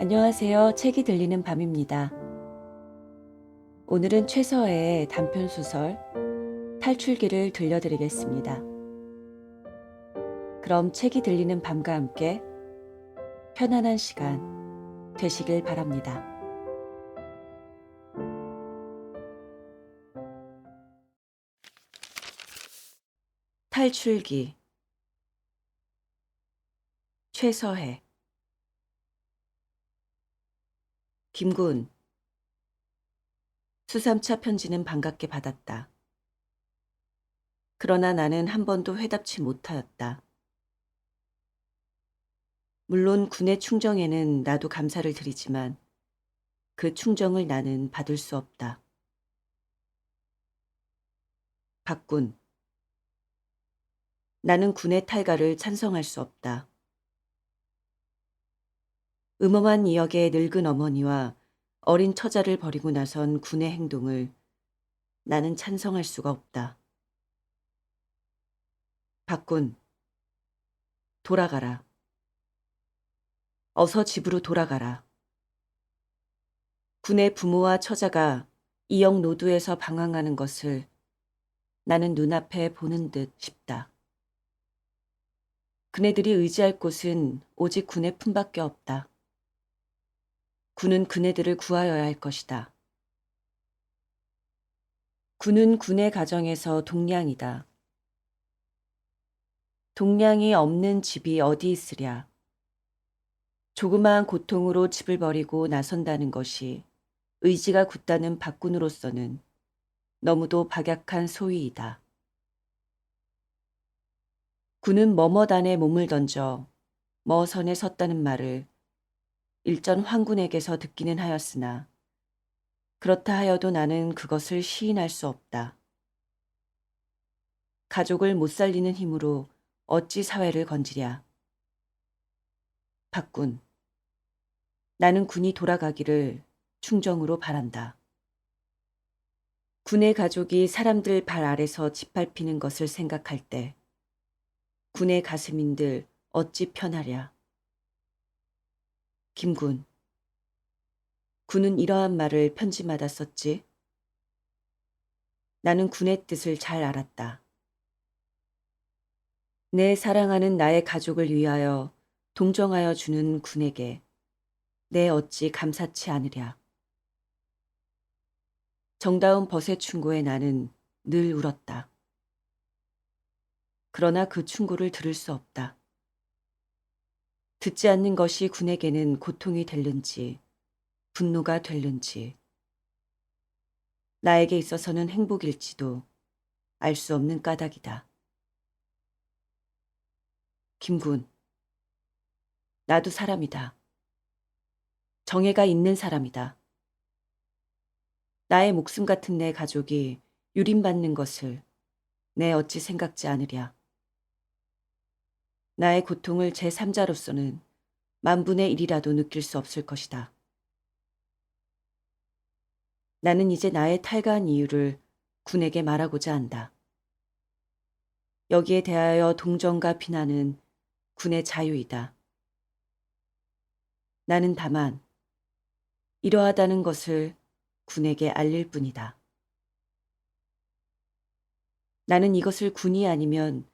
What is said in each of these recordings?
안녕하세요. 책이 들리는 밤입니다. 오늘은 최서혜의 단편소설 탈출기를 들려드리겠습니다. 그럼 책이 들리는 밤과 함께 편안한 시간 되시길 바랍니다. 탈출기 최서혜. 김군. 수삼차 편지는 반갑게 받았다. 그러나 나는 한 번도 회답치 못하였다. 물론 군의 충정에는 나도 감사를 드리지만 그 충정을 나는 받을 수 없다. 박군. 나는 군의 탈가를 찬성할 수 없다. 음험한 이역의 늙은 어머니와 어린 처자를 버리고 나선 군의 행동을 나는 찬성할 수가 없다. 박군, 돌아가라. 어서 집으로 돌아가라. 군의 부모와 처자가 이역 노두에서 방황하는 것을 나는 눈앞에 보는 듯 싶다. 그네들이 의지할 곳은 오직 군의 품밖에 없다. 군은 그네들을 구하여야 할 것이다. 군은 군의 가정에서 동량이다. 동량이 없는 집이 어디 있으랴. 조그마한 고통으로 집을 버리고 나선다는 것이 의지가 굳다는 박군으로서는 너무도 박약한 소위이다. 군은 머머단에 몸을 던져 머선에 섰다는 말을 일전 황군에게서 듣기는 하였으나 그렇다 하여도 나는 그것을 시인할 수 없다. 가족을 못 살리는 힘으로 어찌 사회를 건지랴. 박군, 나는 군이 돌아가기를 충정으로 바란다. 군의 가족이 사람들 발 아래서 짓밟히는 것을 생각할 때 군의 가슴인들 어찌 편하랴. 김군, 군은 이러한 말을 편지마다 썼지. 나는 군의 뜻을 잘 알았다. 내 사랑하는 나의 가족을 위하여 동정하여 주는 군에게 내 어찌 감사치 않으랴. 정다운 벗의 충고에 나는 늘 울었다. 그러나 그 충고를 들을 수 없다. 듣지 않는 것이 군에게는 고통이 될는지 분노가 될는지 나에게 있어서는 행복일지도 알 수 없는 까닭이다. 김군, 나도 사람이다. 정예가 있는 사람이다. 나의 목숨 같은 내 가족이 유린받는 것을 내 어찌 생각지 않으랴. 나의 고통을 제3자로서는 만분의 1이라도 느낄 수 없을 것이다. 나는 이제 나의 탈가한 이유를 군에게 말하고자 한다. 여기에 대하여 동정과 비난은 군의 자유이다. 나는 다만 이러하다는 것을 군에게 알릴 뿐이다. 나는 이것을 군이 아니면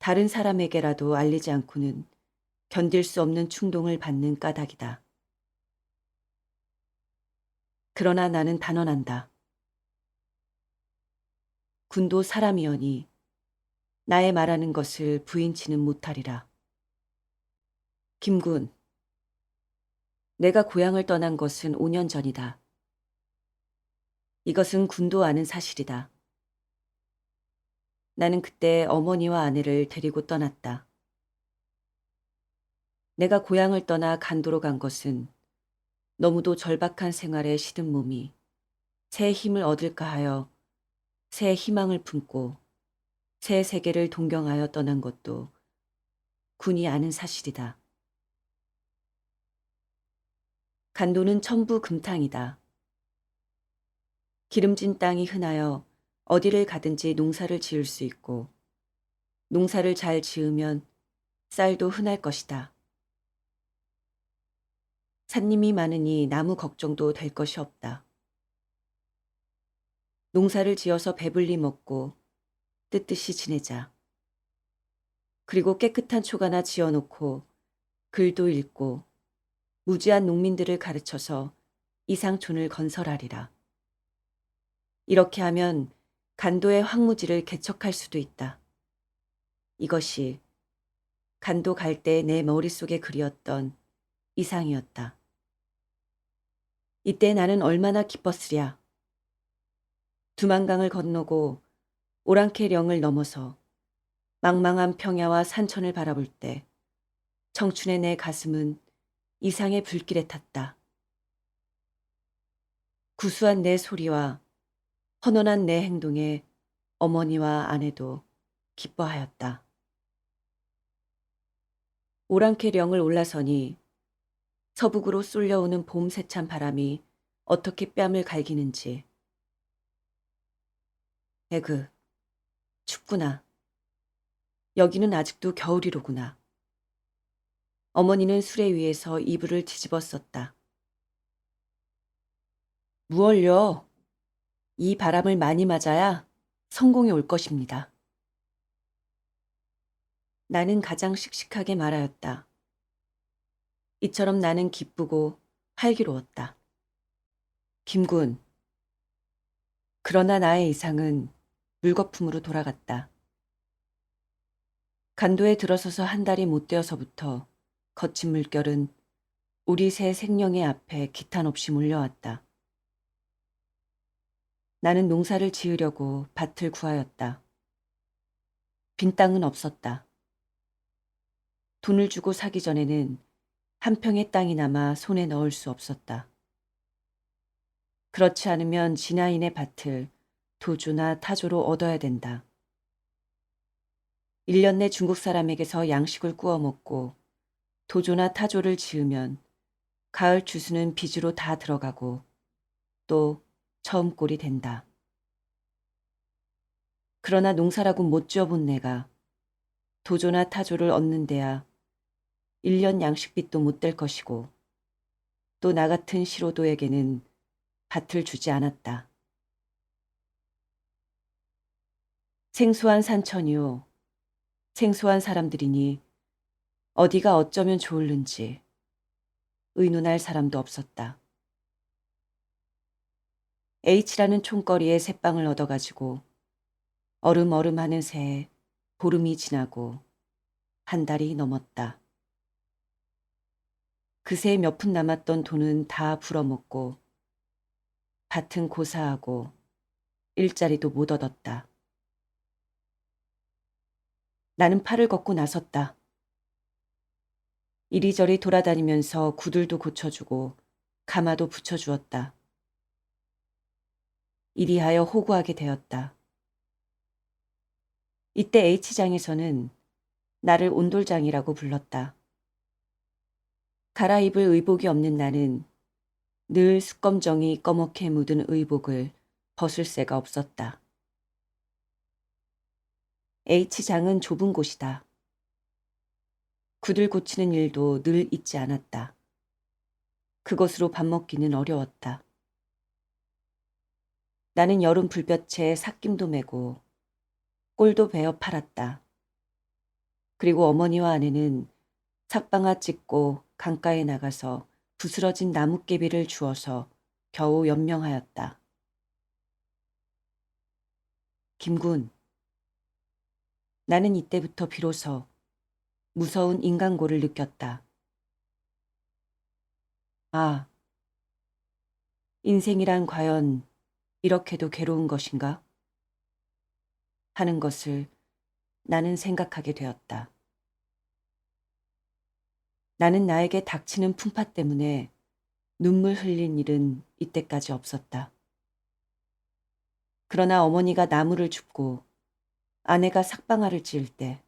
다른 사람에게라도 알리지 않고는 견딜 수 없는 충동을 받는 까닭이다. 그러나 나는 단언한다. 군도 사람이오니 나의 말하는 것을 부인치는 못하리라. 김군, 내가 고향을 떠난 것은 5년 전이다. 이것은 군도 아는 사실이다. 나는 그때 어머니와 아내를 데리고 떠났다. 내가 고향을 떠나 간도로 간 것은 너무도 절박한 생활에 시든 몸이 새 힘을 얻을까 하여 새 희망을 품고 새 세계를 동경하여 떠난 것도 군이 아는 사실이다. 간도는 천부 금탕이다. 기름진 땅이 흔하여 어디를 가든지 농사를 지을 수 있고 농사를 잘 지으면 쌀도 흔할 것이다. 산님이 많으니 나무 걱정도 될 것이 없다. 농사를 지어서 배불리 먹고 뜻뜻이 지내자. 그리고 깨끗한 초가나 지어놓고 글도 읽고 무지한 농민들을 가르쳐서 이상촌을 건설하리라. 이렇게 하면 간도의 황무지를 개척할 수도 있다. 이것이 간도 갈 때 내 머릿속에 그리었던 이상이었다. 이때 나는 얼마나 기뻤으랴. 두만강을 건너고 오랑캐령을 넘어서 망망한 평야와 산천을 바라볼 때 청춘의 내 가슴은 이상의 불길에 탔다. 구수한 내 소리와 헌헌한 내 행동에 어머니와 아내도 기뻐하였다. 오랑캐령을 올라서니 서북으로 쏠려오는 봄 세찬 바람이 어떻게 뺨을 갈기는지. 에그, 춥구나. 여기는 아직도 겨울이로구나. 어머니는 수레 위에서 이불을 뒤집어 썼다. 무얼요? 이 바람을 많이 맞아야 성공이 올 것입니다. 나는 가장 씩씩하게 말하였다. 이처럼 나는 기쁘고 활기로웠다. 김군. 그러나 나의 이상은 물거품으로 돌아갔다. 간도에 들어서서 한 달이 못 되어서부터 거친 물결은 우리 새 생명의 앞에 기탄 없이 몰려왔다. 나는 농사를 지으려고 밭을 구하였다. 빈 땅은 없었다. 돈을 주고 사기 전에는 한 평의 땅이 남아 손에 넣을 수 없었다. 그렇지 않으면 진아인의 밭을 도주나 타조로 얻어야 된다. 1년 내 중국 사람에게서 양식을 구워 먹고 도조나 타조를 지으면 가을 주수는 빚으로 다 들어가고 또 처음 꼴이 된다. 그러나 농사라고 못 지어본 내가 도조나 타조를 얻는 데야 1년 양식빚도 못 될 것이고 또 나 같은 시로도에게는 밭을 주지 않았다. 생소한 산천이요. 생소한 사람들이니 어디가 어쩌면 좋을는지 의논할 사람도 없었다. H라는 총거리에 새빵을 얻어가지고 얼음얼음하는 새에 보름이 지나고 한 달이 넘었다. 그새 몇 푼 남았던 돈은 다 불어먹고 밭은 고사하고 일자리도 못 얻었다. 나는 팔을 걷고 나섰다. 이리저리 돌아다니면서 구들도 고쳐주고 가마도 붙여주었다. 이리하여 호구하게 되었다. 이때 H장에서는 나를 온돌장이라고 불렀다. 갈아입을 의복이 없는 나는 늘 숯검정이 꺼멓게 묻은 의복을 벗을 새가 없었다. H장은 좁은 곳이다. 구들 고치는 일도 늘 있지 않았다. 그것으로 밥 먹기는 어려웠다. 나는 여름 불볕에 삭김도 메고 꼴도 베어 팔았다. 그리고 어머니와 아내는 삭방아 찢고 강가에 나가서 부스러진 나뭇개비를 주워서 겨우 연명하였다. 김군. 나는 이때부터 비로소 무서운 인간고를 느꼈다. 아, 인생이란 과연 이렇게도 괴로운 것인가? 하는 것을 나는 생각하게 되었다. 나는 나에게 닥치는 풍파 때문에 눈물 흘린 일은 이때까지 없었다. 그러나 어머니가 나무를 줍고 아내가 삭방아를 찌을 때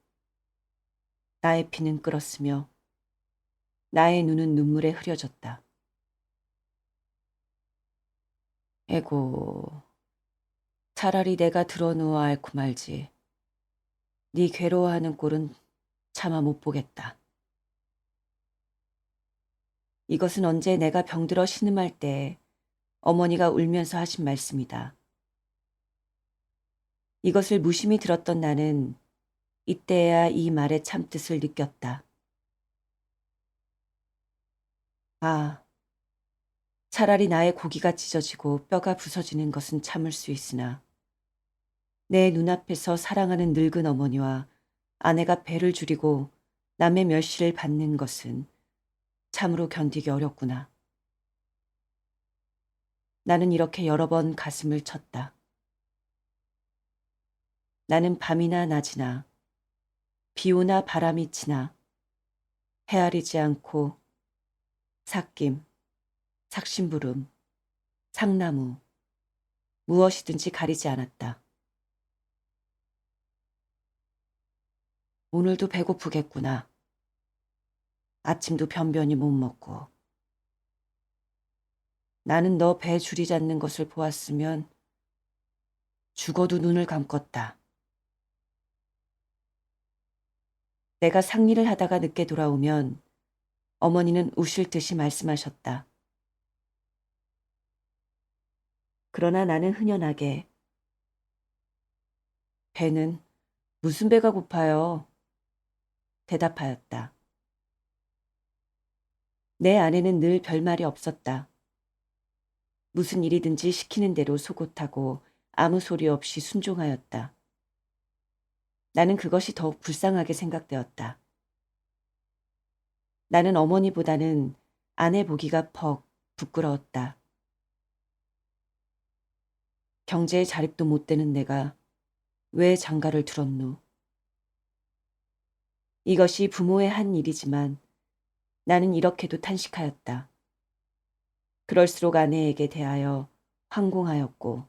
나의 피는 끓었으며 나의 눈은 눈물에 흐려졌다. 에고, 차라리 내가 드러누워 앓고 말지. 네 괴로워하는 꼴은 차마 못 보겠다. 이것은 언제 내가 병들어 신음할 때 어머니가 울면서 하신 말씀이다. 이것을 무심히 들었던 나는 이때야 이 말의 참뜻을 느꼈다. 아, 차라리 나의 고기가 찢어지고 뼈가 부서지는 것은 참을 수 있으나 내 눈앞에서 사랑하는 늙은 어머니와 아내가 배를 줄이고 남의 멸시를 받는 것은 참으로 견디기 어렵구나. 나는 이렇게 여러 번 가슴을 쳤다. 나는 밤이나 낮이나 비오나 바람이 치나 헤아리지 않고 삭김, 삭심부름, 상나무, 무엇이든지 가리지 않았다. 오늘도 배고프겠구나. 아침도 변변히 못 먹고. 나는 너 배 줄이 잡는 것을 보았으면 죽어도 눈을 감겠다. 내가 상리를 하다가 늦게 돌아오면 어머니는 우실 듯이 말씀하셨다. 그러나 나는 흔연하게 배는 무슨 배가 고파요? 대답하였다. 내 아내는 늘 별말이 없었다. 무슨 일이든지 시키는 대로 속옷하고 아무 소리 없이 순종하였다. 나는 그것이 더욱 불쌍하게 생각되었다. 나는 어머니보다는 아내 보기가 퍽 부끄러웠다. 경제에 자립도 못 되는 내가 왜 장가를 들었누. 이것이 부모의 한 일이지만 나는 이렇게도 탄식하였다. 그럴수록 아내에게 대하여 황공하였고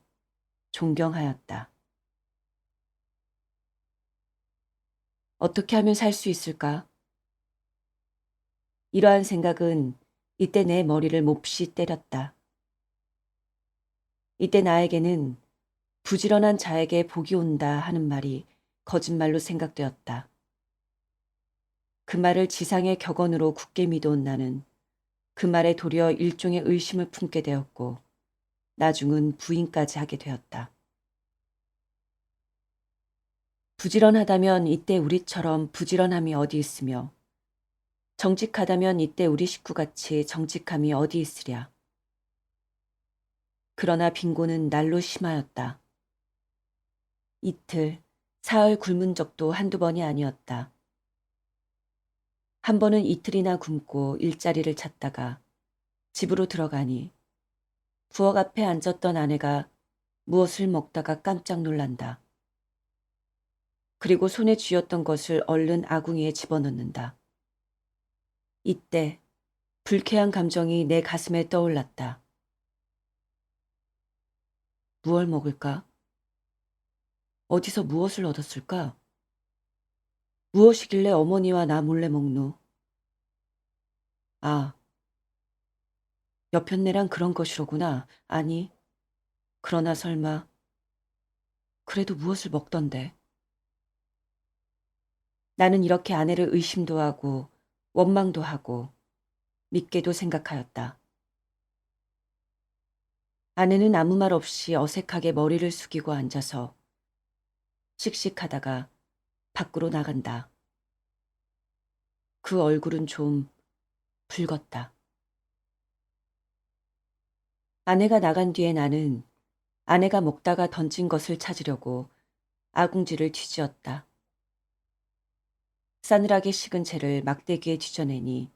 존경하였다. 어떻게 하면 살 수 있을까? 이러한 생각은 이때 내 머리를 몹시 때렸다. 이때 나에게는 부지런한 자에게 복이 온다 하는 말이 거짓말로 생각되었다. 그 말을 지상의 격언으로 굳게 믿어온 나는 그 말에 도리어 일종의 의심을 품게 되었고 나중은 부인까지 하게 되었다. 부지런하다면 이때 우리처럼 부지런함이 어디 있으며 정직하다면 이때 우리 식구같이 정직함이 어디 있으랴. 그러나 빈곤은 날로 심하였다. 이틀, 사흘 굶은 적도 한두 번이 아니었다. 한 번은 이틀이나 굶고 일자리를 찾다가 집으로 들어가니 부엌 앞에 앉았던 아내가 무엇을 먹다가 깜짝 놀란다. 그리고 손에 쥐었던 것을 얼른 아궁이에 집어넣는다. 이때 불쾌한 감정이 내 가슴에 떠올랐다. 무얼 먹을까? 어디서 무엇을 얻었을까? 무엇이길래 어머니와 나 몰래 먹노? 아, 여편네랑 그런 것이로구나. 아니, 그러나 설마 그래도 무엇을 먹던데. 나는 이렇게 아내를 의심도 하고 원망도 하고 믿게도 생각하였다. 아내는 아무 말 없이 어색하게 머리를 숙이고 앉아서 씩씩하다가 밖으로 나간다. 그 얼굴은 좀 붉었다. 아내가 나간 뒤에 나는 아내가 먹다가 던진 것을 찾으려고 아궁지를 뒤지었다. 싸늘하게 식은 채를 막대기에 뒤져내니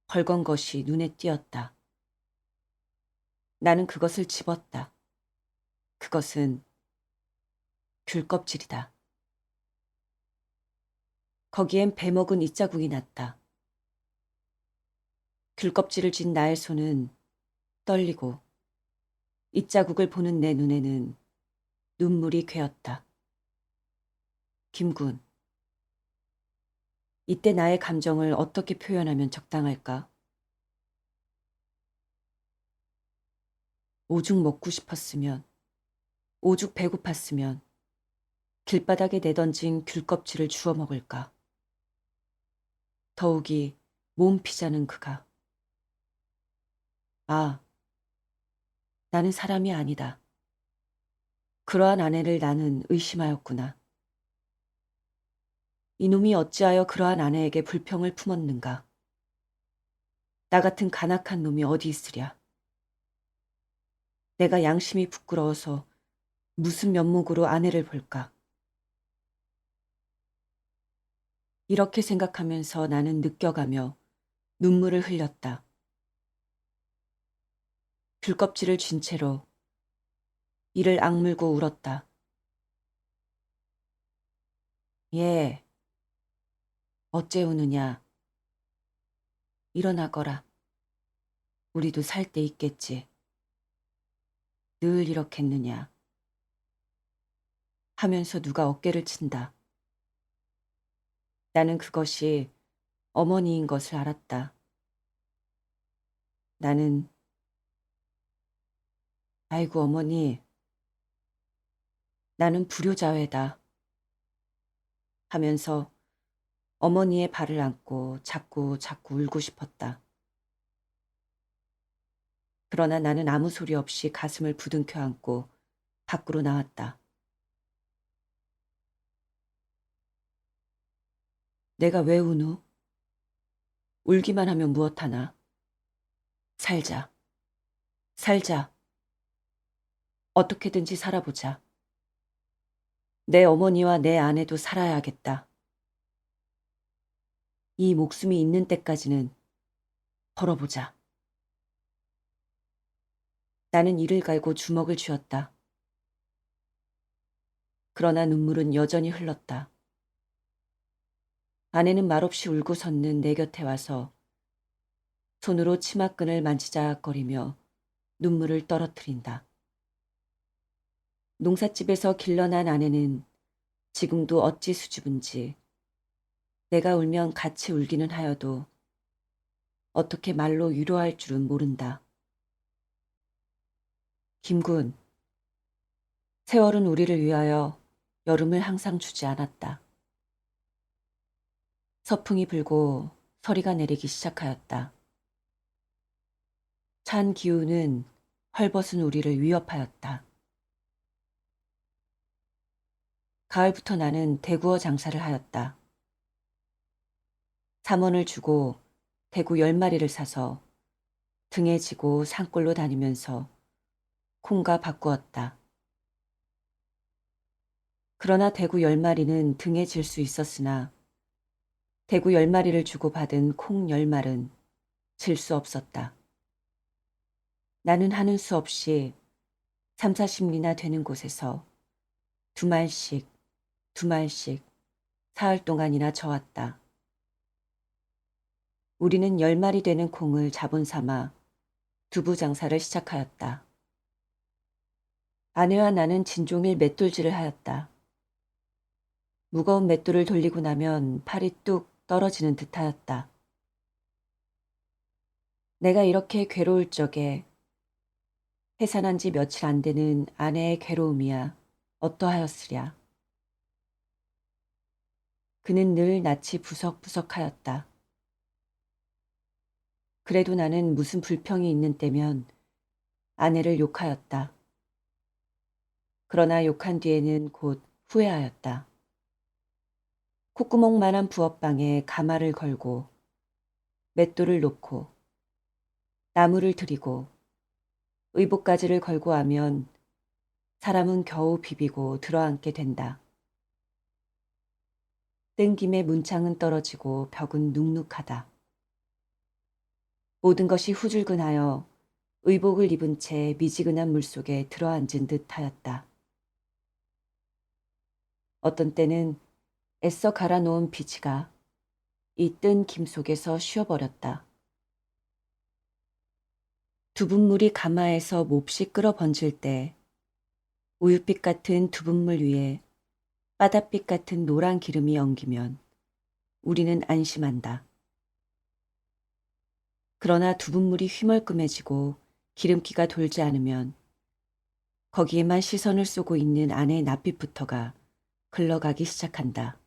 벌건 것이 눈에 띄었다. 나는 그것을 집었다. 그것은 귤껍질이다. 거기엔 배먹은 이자국이 났다. 귤껍질을 쥔 나의 손은 떨리고 이자국을 보는 내 눈에는 눈물이 괴었다. 김군, 이때 나의 감정을 어떻게 표현하면 적당할까? 오죽 먹고 싶었으면, 오죽 배고팠으면 길바닥에 내던진 귤껍질을 주워 먹을까? 더욱이 몸 피자는 그가 아, 나는 사람이 아니다. 그러한 아내를 나는 의심하였구나. 이놈이 어찌하여 그러한 아내에게 불평을 품었는가. 나 같은 간악한 놈이 어디 있으랴. 내가 양심이 부끄러워서 무슨 면목으로 아내를 볼까. 이렇게 생각하면서 나는 느껴가며 눈물을 흘렸다. 귤껍질을 쥔 채로 이를 악물고 울었다. 예, 어째 우느냐. 일어나거라. 우리도 살 때 있겠지. 늘 이렇겠느냐. 하면서 누가 어깨를 친다. 나는 그것이 어머니인 것을 알았다. 나는 아이고 어머니, 나는 불효자회다 하면서 어머니의 발을 안고 자꾸 울고 싶었다. 그러나 나는 아무 소리 없이 가슴을 부둥켜 안고 밖으로 나왔다. 내가 왜 우누? 울기만 하면 무엇하나. 살자. 살자. 어떻게든지 살아보자. 내 어머니와 내 아내도 살아야겠다. 이 목숨이 있는 때까지는 벌어보자. 나는 이를 갈고 주먹을 쥐었다. 그러나 눈물은 여전히 흘렀다. 아내는 말없이 울고 섰는 내 곁에 와서 손으로 치마끈을 만지작거리며 눈물을 떨어뜨린다. 농삿집에서 길러난 아내는 지금도 어찌 수줍은지 내가 울면 같이 울기는 하여도 어떻게 말로 위로할 줄은 모른다. 김군, 세월은 우리를 위하여 여름을 항상 주지 않았다. 서풍이 불고 서리가 내리기 시작하였다. 찬 기운은 헐벗은 우리를 위협하였다. 가을부터 나는 대구어 장사를 하였다. 3원을 주고 대구 10마리를 사서 등에 지고 산골로 다니면서 콩과 바꾸었다. 그러나 대구 10마리는 등에 질 수 있었으나 대구 10마리를 주고 받은 콩 10말은 질 수 없었다. 나는 하는 수 없이 3, 40리나 되는 곳에서 2말씩 사흘 동안이나 저었다. 우리는 10마리 되는 콩을 자본 삼아 두부 장사를 시작하였다. 아내와 나는 진종일 맷돌질을 하였다. 무거운 맷돌을 돌리고 나면 팔이 뚝 떨어지는 듯하였다. 내가 이렇게 괴로울 적에 해산한 지 며칠 안 되는 아내의 괴로움이야 어떠하였으랴. 그는 늘 낯이 부석부석하였다. 그래도 나는 무슨 불평이 있는 때면 아내를 욕하였다. 그러나 욕한 뒤에는 곧 후회하였다. 콧구멍만한 부엌방에 가마를 걸고 맷돌을 놓고 나무를 들이고 의복가지를 걸고 하면 사람은 겨우 비비고 들어앉게 된다. 땡김에 문창은 떨어지고 벽은 눅눅하다. 모든 것이 후줄근하여 의복을 입은 채 미지근한 물속에 들어앉은 듯하였다. 어떤 때는 애써 갈아놓은 비치가 이 뜬 김 속에서 쉬어버렸다. 두분물이 가마에서 몹시 끓어 번질 때 우윳빛 같은 두분물 위에 바닷빛 같은 노란 기름이 엉기면 우리는 안심한다. 그러나 두분물이 휘멀끔해지고 기름기가 돌지 않으면 거기에만 시선을 쏘고 있는 아내의 낯빛부터가 글러가기 시작한다.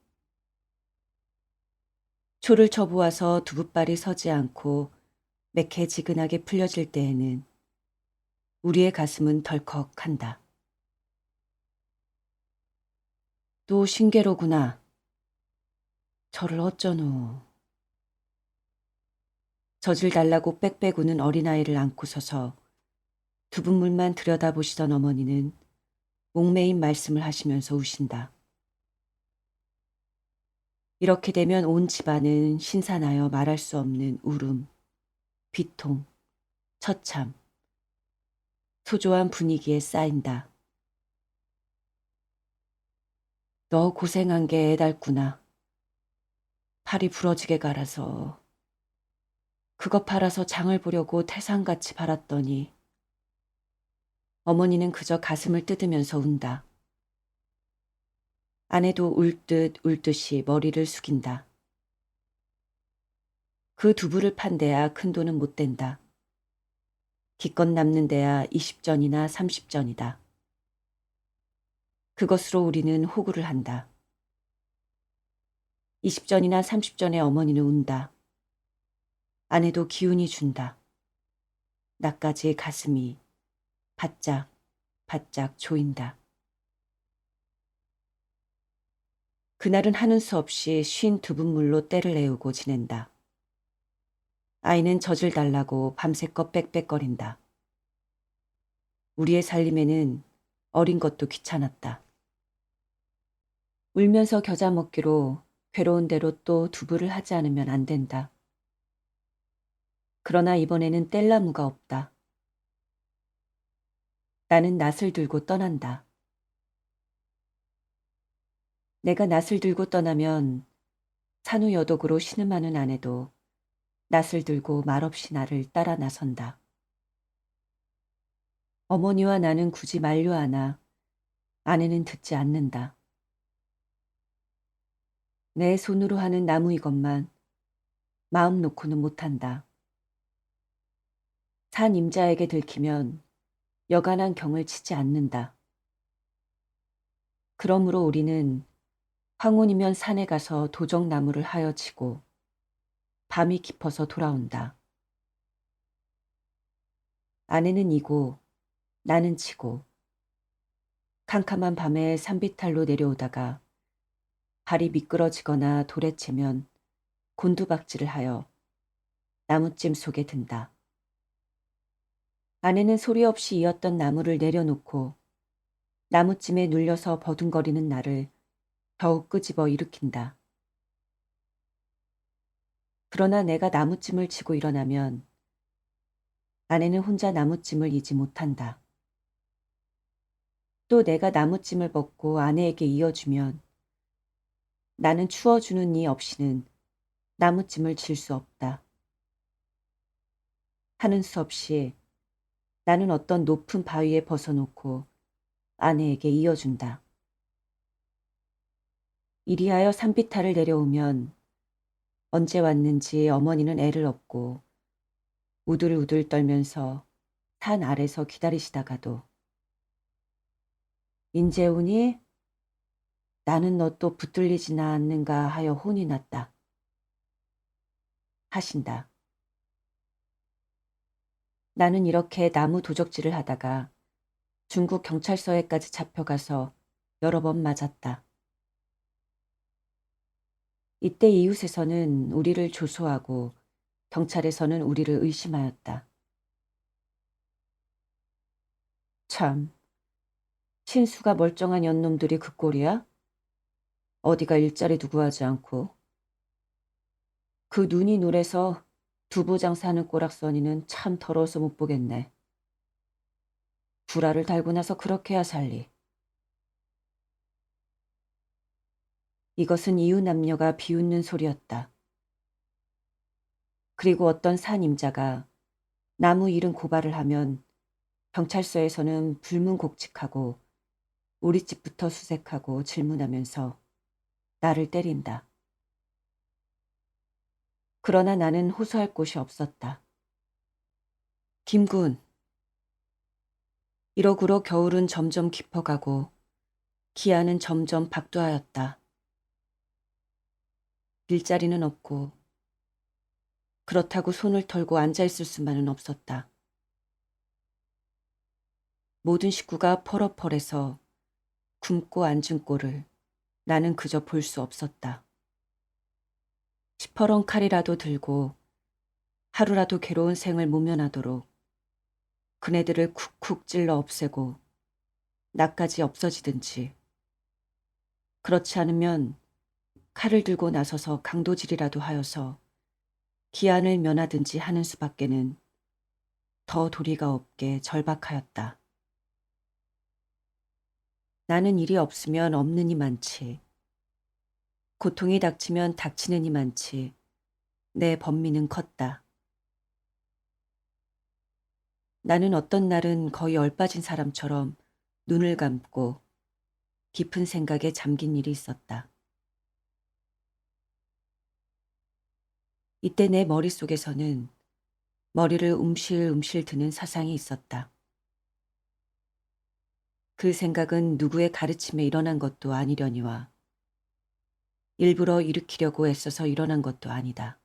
초를 쳐보아서 두부발이 서지 않고 매캐지근하게 풀려질 때에는 우리의 가슴은 덜컥한다. 또 신괴로구나. 저를 어쩌노. 젖을 달라고 빽빽 우는 어린아이를 안고 서서 두분물만 들여다보시던 어머니는 목매인 말씀을 하시면서 우신다. 이렇게 되면 온 집안은 신산하여 말할 수 없는 울음, 비통, 처참, 초조한 분위기에 쌓인다. 너 고생한 게 애달구나. 팔이 부러지게 갈아서 그거 팔아서 장을 보려고 태산같이 팔았더니 어머니는 그저 가슴을 뜯으면서 운다. 아내도 울 듯 울 듯이 머리를 숙인다. 그 두부를 판 데야 큰 돈은 못 된다. 기껏 남는 데야 20전이나 30전이다. 그것으로 우리는 호구를 한다. 20전이나 30전의 어머니는 운다. 아내도 기운이 준다. 나까지 가슴이 바짝 바짝 조인다. 그날은 하는 수 없이 쉰 두분물로 때를 내우고 지낸다. 아이는 젖을 달라고 밤새껏 빽빽거린다. 우리의 살림에는 어린 것도 귀찮았다. 울면서 겨자 먹기로 괴로운 대로 또 두부를 하지 않으면 안 된다. 그러나 이번에는 뗄 나무가 없다. 나는 낫을 들고 떠난다. 내가 낫을 들고 떠나면 산후 여독으로 신음하는 아내도 낫을 들고 말없이 나를 따라 나선다. 어머니와 나는 굳이 만류하나 아내는 듣지 않는다. 내 손으로 하는 나무 이것만 마음 놓고는 못한다. 산 임자에게 들키면 여간한 경을 치지 않는다. 그러므로 우리는 황혼이면 산에 가서 도적나무를 하여 치고 밤이 깊어서 돌아온다. 아내는 이고 나는 치고 캄캄한 밤에 산비탈로 내려오다가 발이 미끄러지거나 돌에 채면 곤두박질을 하여 나무찜 속에 든다. 아내는 소리 없이 이었던 나무를 내려놓고 나무찜에 눌려서 버둥거리는 나를 더욱 끄집어 일으킨다. 그러나 내가 나무찜을 치고 일어나면 아내는 혼자 나무찜을 이지 못한다. 또 내가 나무찜을 벗고 아내에게 이어주면 나는 추워주는 이 없이는 나무찜을 칠 수 없다. 하는 수 없이 나는 어떤 높은 바위에 벗어놓고 아내에게 이어준다. 이리하여 산비탈을 내려오면 언제 왔는지 어머니는 애를 업고 우들우들 떨면서 산 아래서 기다리시다가도 인제 오니? 나는 너 또 붙들리지나 않는가 하여 혼이 났다. 하신다. 나는 이렇게 나무 도적질을 하다가 중국 경찰서에까지 잡혀가서 여러 번 맞았다. 이때 이웃에서는 우리를 조소하고 경찰에서는 우리를 의심하였다. 참, 신수가 멀쩡한 연놈들이 그 꼴이야? 어디가 일자리 두고 하지 않고. 그 눈이 노래서 두부장 사는 꼬락서니는 참 더러워서 못 보겠네. 불화를 달고 나서 그렇게야 살리. 이것은 이웃 남녀가 비웃는 소리였다. 그리고 어떤 산임자가 나무 잃은 고발을 하면 경찰서에서는 불문곡직하고 우리 집부터 수색하고 질문하면서 나를 때린다. 그러나 나는 호소할 곳이 없었다. 김군. 이러구러 겨울은 점점 깊어가고 기한은 점점 박두하였다. 일자리는 없고 그렇다고 손을 털고 앉아있을 수만은 없었다. 모든 식구가 펄어펄해서 굶고 앉은 꼴을 나는 그저 볼 수 없었다. 시퍼런 칼이라도 들고 하루라도 괴로운 생을 모면하도록 그네들을 쿡쿡 찔러 없애고 나까지 없어지든지, 그렇지 않으면 칼을 들고 나서서 강도질이라도 하여서 기한을 면하든지 하는 수밖에는 더 도리가 없게 절박하였다. 나는 일이 없으면 없는 이 많지, 고통이 닥치면 닥치는 이 많지, 내 번민은 컸다. 나는 어떤 날은 거의 얼빠진 사람처럼 눈을 감고 깊은 생각에 잠긴 일이 있었다. 이때 내 머릿속에서는 머리를 움실움실 드는 사상이 있었다. 그 생각은 누구의 가르침에 일어난 것도 아니려니와 일부러 일으키려고 애써서 일어난 것도 아니다.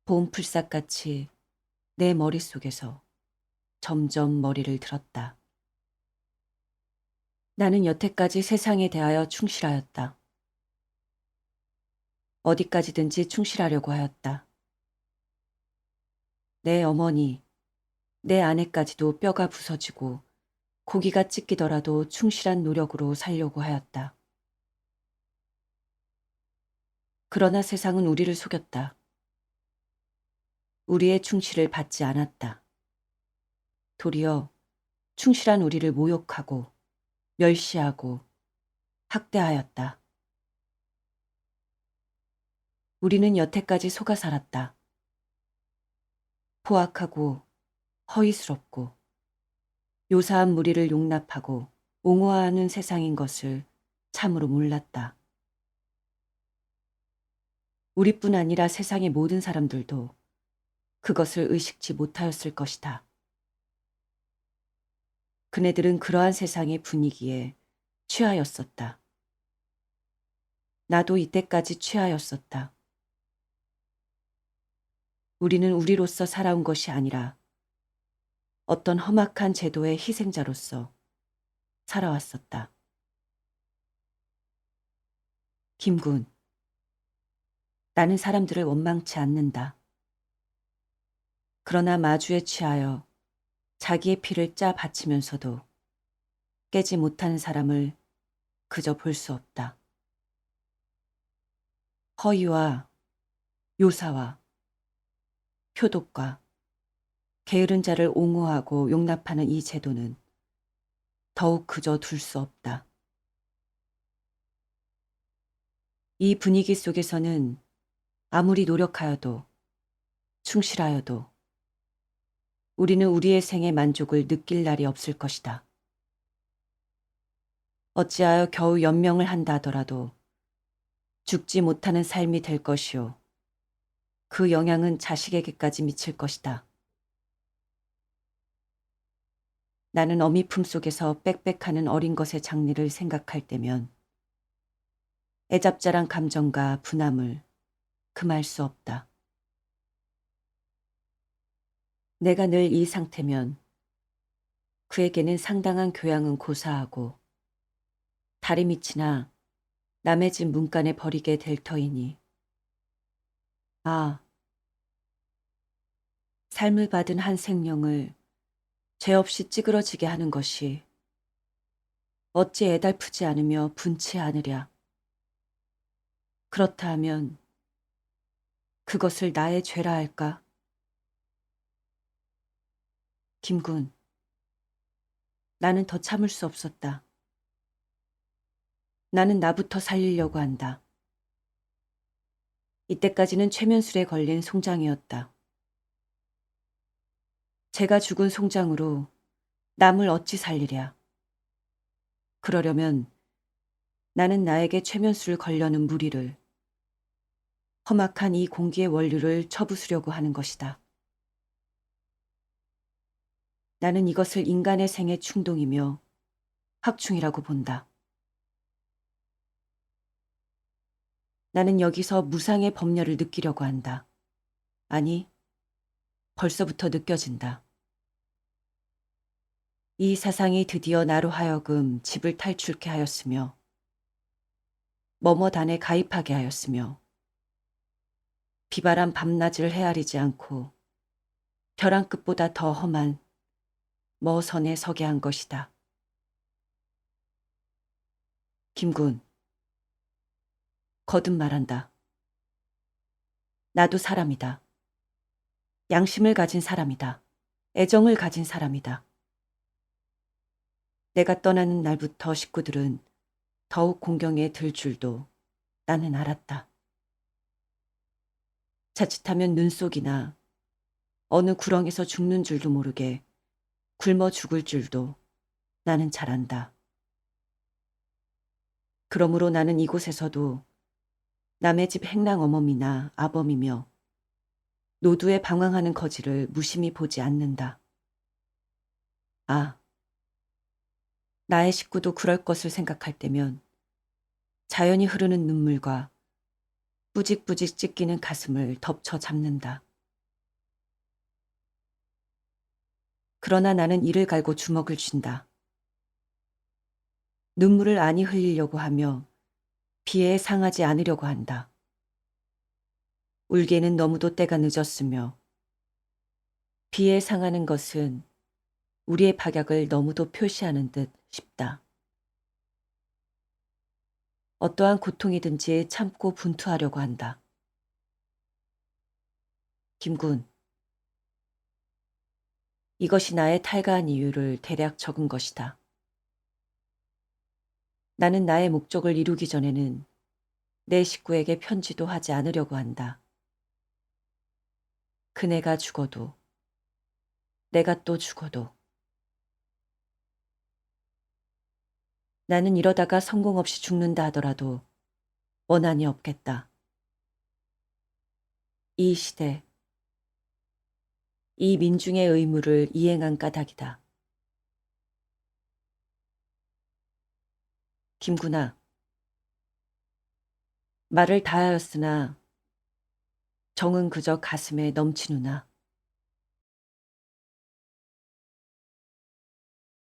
봄풀싹같이 내 머릿속에서 점점 머리를 들었다. 나는 여태까지 세상에 대하여 충실하였다. 어디까지든지 충실하려고 하였다. 내 어머니, 내 아내까지도 뼈가 부서지고 고기가 찢기더라도 충실한 노력으로 살려고 하였다. 그러나 세상은 우리를 속였다. 우리의 충실을 받지 않았다. 도리어 충실한 우리를 모욕하고 멸시하고 학대하였다. 우리는 여태까지 속아 살았다. 포악하고 허위스럽고 요사한 무리를 용납하고 옹호하는 세상인 것을 참으로 몰랐다. 우리뿐 아니라 세상의 모든 사람들도 그것을 의식치 못하였을 것이다. 그네들은 그러한 세상의 분위기에 취하였었다. 나도 이때까지 취하였었다. 우리는 우리로서 살아온 것이 아니라 어떤 험악한 제도의 희생자로서 살아왔었다. 김군, 나는 사람들을 원망치 않는다. 그러나 마주에 취하여 자기의 피를 짜 바치면서도 깨지 못하는 사람을 그저 볼 수 없다. 허위와 요사와 표독과 게으른 자를 옹호하고 용납하는 이 제도는 더욱 그저 둘 수 없다. 이 분위기 속에서는 아무리 노력하여도 충실하여도 우리는 우리의 생의 만족을 느낄 날이 없을 것이다. 어찌하여 겨우 연명을 한다 하더라도 죽지 못하는 삶이 될 것이요. 그 영향은 자식에게까지 미칠 것이다. 나는 어미 품속에서 빽빽하는 어린 것의 장래를 생각할 때면 애잡자란 감정과 분함을 금할 수 없다. 내가 늘 이 상태면 그에게는 상당한 교양은 고사하고 다리 밑이나 남의 집 문간에 버리게 될 터이니, 아, 삶을 받은 한 생명을 죄 없이 찌그러지게 하는 것이 어찌 애달프지 않으며 분치 않으랴. 그렇다 하면 그것을 나의 죄라 할까? 김군, 나는 더 참을 수 없었다. 나는 나부터 살리려고 한다. 이때까지는 최면술에 걸린 송장이었다. 제가 죽은 송장으로 남을 어찌 살리랴. 그러려면 나는 나에게 최면술을 걸려는 무리를, 험악한 이 공기의 원류를 쳐부수려고 하는 것이다. 나는 이것을 인간의 생의 충동이며 확충이라고 본다. 나는 여기서 무상의 법렬을 느끼려고 한다. 아니, 벌써부터 느껴진다. 이 사상이 드디어 나로 하여금 집을 탈출케 하였으며 머머단에 가입하게 하였으며 비바람 밤낮을 헤아리지 않고 벼랑 끝보다 더 험한 머선에 서게 한 것이다. 김군, 거듭 말한다. 나도 사람이다. 양심을 가진 사람이다. 애정을 가진 사람이다. 내가 떠나는 날부터 식구들은 더욱 공경에 들 줄도 나는 알았다. 자칫하면 눈 속이나 어느 구렁에서 죽는 줄도 모르게 굶어 죽을 줄도 나는 잘 안다. 그러므로 나는 이곳에서도 남의 집 행랑 어멈이나 아범이며 노두에 방황하는 거지를 무심히 보지 않는다. 아, 나의 식구도 그럴 것을 생각할 때면 자연히 흐르는 눈물과 뿌직뿌직 찢기는 가슴을 덮쳐 잡는다. 그러나 나는 이를 갈고 주먹을 쥔다. 눈물을 안이 흘리려고 하며 비애에 상하지 않으려고 한다. 울기에는 너무도 때가 늦었으며 비애에 상하는 것은 우리의 박약을 너무도 표시하는 듯 싶다. 어떠한 고통이든지 참고 분투하려고 한다. 김군, 이것이 나의 탈가한 이유를 대략 적은 것이다. 나는 나의 목적을 이루기 전에는 내 식구에게 편지도 하지 않으려고 한다. 그네가 죽어도, 내가 또 죽어도. 나는 이러다가 성공 없이 죽는다 하더라도 원한이 없겠다. 이 시대, 이 민중의 의무를 이행한 까닭이다. 김구나, 말을 다하였으나 정은 그저 가슴에 넘치누나.